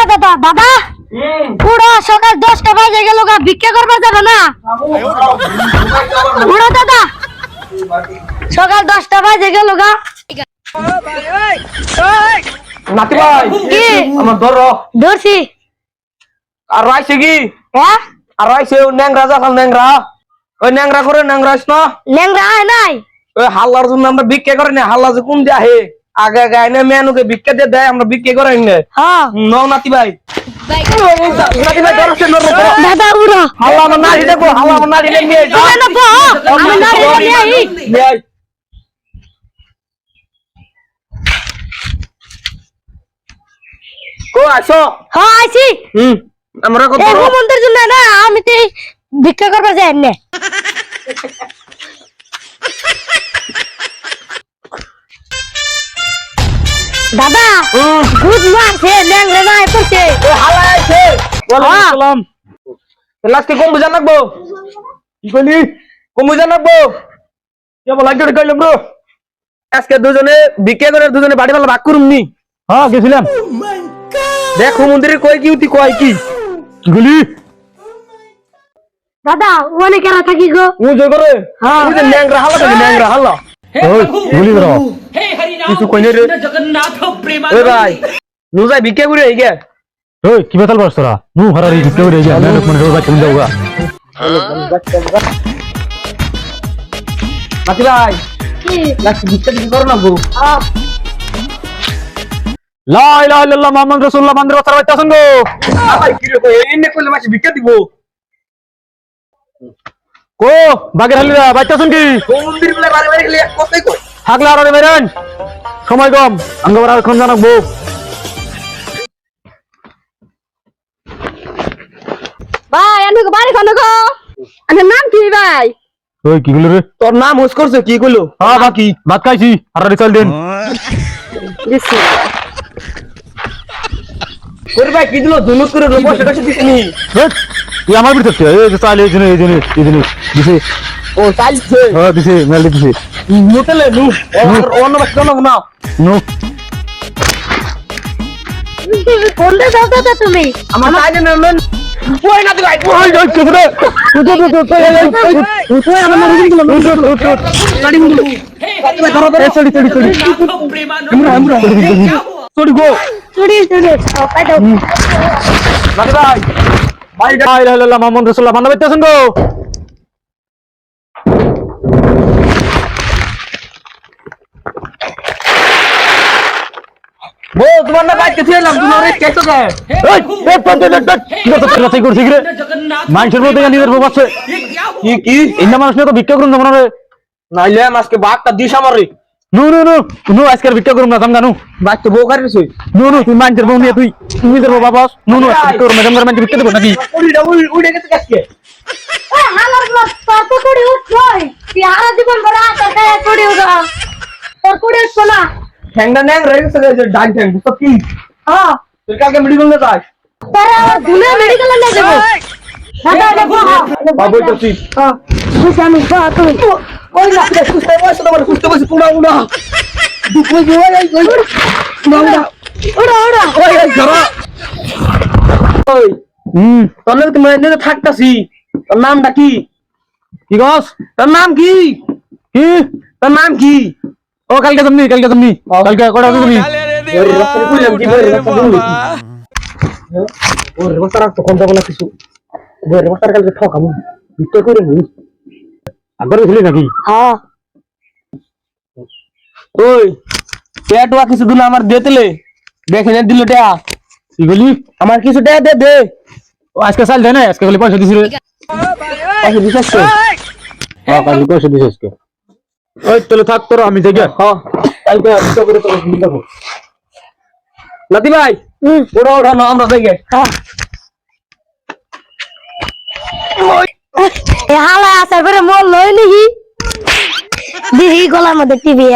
দাদা দাদা পুরো সকাল 10টা বাজে গেল গা ভিক্ষা করবা যাবে না পুরো দাদা সকাল 10টা বাজে গেল গা নাতি ভাই কি আমার ধরছি আর রাইছে কি হ্যাঁ আর রাইছে ন্যাংরা যখন ন্যাংরা ওই ন্যাংরা করে ন্যাংরাইস না ল্যাংড়া আয় নাই ওই হাল্লার জন্য আমরা ভিক্ষা করে না হাল্লা যে কোন দিয়ে আহে আগে আগে আইনে মেনুকে ভিক্ষা দিয়ে দেয় আমরা ভিক্ষা করে না হ্যাঁ নও নাতি ভাই নাতি ভাই ধরছে দাদা উড়ো হাল্লা আমার নাড়ি দেখো হাল্লা আমার নাড়ি নিয়ে তুমি না গো আমি না রে কো আসো হ্যাঁ আইছি আমরা কত এই মন্দির জন্য না আমি তো ভিক্ষা করবা যাই না দাদা গুড মারছে ল্যাংড়া নাই করছে ও হাল্লা আইছে ওয়ালাইকুম আসসালাম লাস্টে কম বুঝা লাগবো কি কইলি কম বুঝা লাগবো কে বলা কি কইলাম ব্রো আজকে দুজনে ভিক্ষা করে দুজনে বাড়ি মালা ভাগ করুম নি হ্যাঁ গেছিলাম দেখো মন্দিরে কই কি উতি কয় কি কি বলি দাদা ওখানে কেন থাকি গো ও জয় করে হ্যাঁ। ওই যে ন্যাংরা হাল্লা থাকে ন্যাংরা হাল্লা ওই বলি ধরো কিছু কইনে রে ওই ভাই নু যাই ভিক্ষা করে এই গে ওই কি বেতাল পারছ তোরা নু হারারি ভিডিও রে যা মেহনত মনে করে বাচ্চা যাওগা নাতি ভাই কি লাস্ট ভিক্ষা দিতে করো না গো লা ইলাহা ইল্লাল্লাহ মুহাম্মদ রাসূলুল্লাহ বান্দর বাচ্চা বাচ্চা আছেন গো ভাই কি রে কই এনে কইলে মাছ ভিক্ষা দিব কো বাগের হালিরা বাচ্চা আছেন কি ও মন্দির বলে বারে বারে গেলে কতই কই থাকলে আর মেরেন সময় কম আঙ্গবার আর কোন জানাবো ভাই আমি বাড়ি কোন গো আমার নাম কি ভাই ওই কি গুলো রে তোর নাম হোস করছে কি কইলো হ্যাঁ বাকি ভাত খাইছি আর রিচাল দেন দিছি ওরে ভাই কি দিলো দুনুত করে পয়সা কাছে দিছনি তুই আমার বিরতে এই যে চাইলে এই জন্য দিছে ও চাইছে হ্যাঁ দিছে মেল দিছে মুতলে নু অন্য বাচ্চা না নো কোনটা দাও দাদা তুমি আমার চাইলে না ওই না দিলাই ওই ওই কি রে তুই আমার নাম কি বলছিস গাড়ি মুন্ডু ধরো ধরো চড়ি আমরা চড়ি গো চুরি চুরি পাই দাও নাতি ভাই ভাই লা ইলাহা ইল্লাল্লাহ মুহাম্মদ রাসূলুল্লাহ বান্দর বাচ্চা আছেন গো বো তোমার না বাইতে ছিলাম তুমি রে কেটো গে এই এক পঞ্চাশ কি করতে রাতে করছিস রে মানুষের মধ্যে নিজের বাবা আছে কি ইন্না মানুষ তো ভিক্ষা করুন না রে নাইলে আজকে বাঘটা দিস আমারে নো নো নো নো আজকে ভিক্ষা করুন না জানো বাঘ তো বউ কারিস নো নো তুই মানুষের বউ নিয়ে তুই নিজের বাবা নো নো আজকে করুন না জানো মানুষ ভিক্ষা দেব নাকি উড়ে গেছে আজকে ওই হালার ব্লক তোর তো কুড়ি উঠছই তুই হারা জীবন ভরা তোর গায়ে কুড়ি উঠা তোর কুড়ি উঠছ না ঠ্যাংটা ন্যাং রয়ে গেছে ডান ঠ্যাং বুঝছো কি হ্যাঁ তুই কালকে মেডিকেল না যাস তারা দুলে মেডিকেলে নিয়ে যাবো দাদা দেখো বাবু তো তুই হ্যাঁ বুঝ আমি বা তুমি ওই না সুস্থ বয়স তোমার সুস্থ বয়স পুরা উড়া দুপুর ওই উড়া ওড়া ওড়া ওই ধরো ওই তাহলে তুমি এনে থাকতাছি তোর নামটা কি কি গস তোর নাম কি কি তোর নাম কি ও কালকে তুমি কালকে কটা তুমি ওর রাস্তায় কইলাম কি বলে ওর রাস্তার তো কোনটা বলা কিছু ওর রাস্তার কালকে ঠকামু বিতে করে হই আগরে ছিলি নাকি হ্যাঁ ওই পেটওয়া কিছু দিল আমার দেতেলে দেখে না দিল টা কি বলি আমার কিছু টা দে দে ও আজকে চাল দেয় না আজকে বলে পয়সা দিছি রে পয়সা দিছিস তো হ্যাঁ কালকে পয়সা দিছি আজকে ওই তাহলে থাক তোর আমি যাই হ্যাঁ কালকে বিতে করে তোর ভুল দেখো নাতি ভাই ওড়া ওড়া না আমরা যাই গে এ হালা আসার পরে মোর লই নিহি দিহি গলার মধ্যে টিভি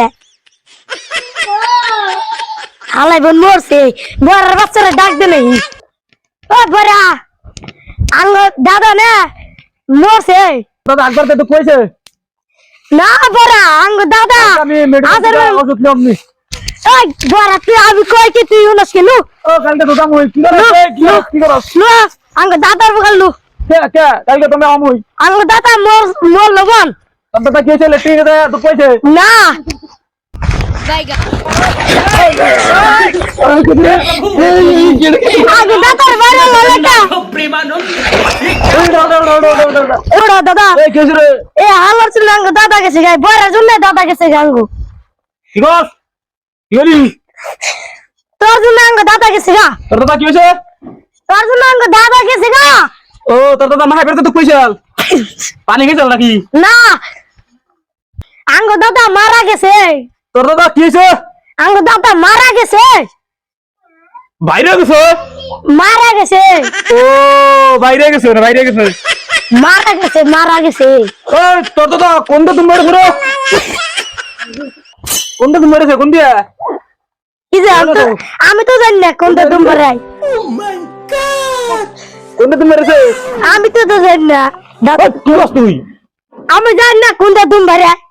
হালাই বোন মরছে বড়ার বাচ্চারা ডাক দে নেই ও বড়া আঙ্গ দাদা না মরছে দাদা একবার তো কইছে না বড়া আঙ্গ দাদা আমি মেডিকেল আসার ওষুধ নিয়ম নি ওই বড় তুই আমি কই কি তুই উনস কি লু ও কালকে তো দাম হই কি করছ লু আঙ্গ দাদার বগাল লু কে কালকে তুমি আমুই আঙ্গ দাদা মোর লবন তবে কি হইছে ঠিক আছে তো কইছে না আঙ্গ দাদার বারে ললেটা ওড়া দাদা এই কেছে রে এ হালার ছিল আঙ্গ দাদা গেছে গাই বড় জন্য দাদা গেছে গাঙ্গু কি করছ কি করি তোর জন্য আঙ্গ দাদা গেছে গা তোর দাদা কি হইছে তোর জন্য আঙ্গ দাদা গেছে গা ও তোর দাদা মাহাই বেরতে তো কইছাল পানি গেছাল নাকি না আঙ্গ দাদা মারা গেছে তোর দাদা কি হইছে আঙ্গ দাদা মারা গেছে বাইরে গেছে মারা গেছে ও বাইরে গেছে না বাইরে গেছে মারা গেছে ও তোর দাদা কোনটা তুমি মেরেছ রে কোনটা তুমি মেরেছে কোন দিয়া কি যে আমি তো জানি না কোনটা তুমি রাই কোনটা তুমি মেরেছে আমি তো জানি না দাদা কি করছ তুই আমি জানি না কোনটা তুমি রাই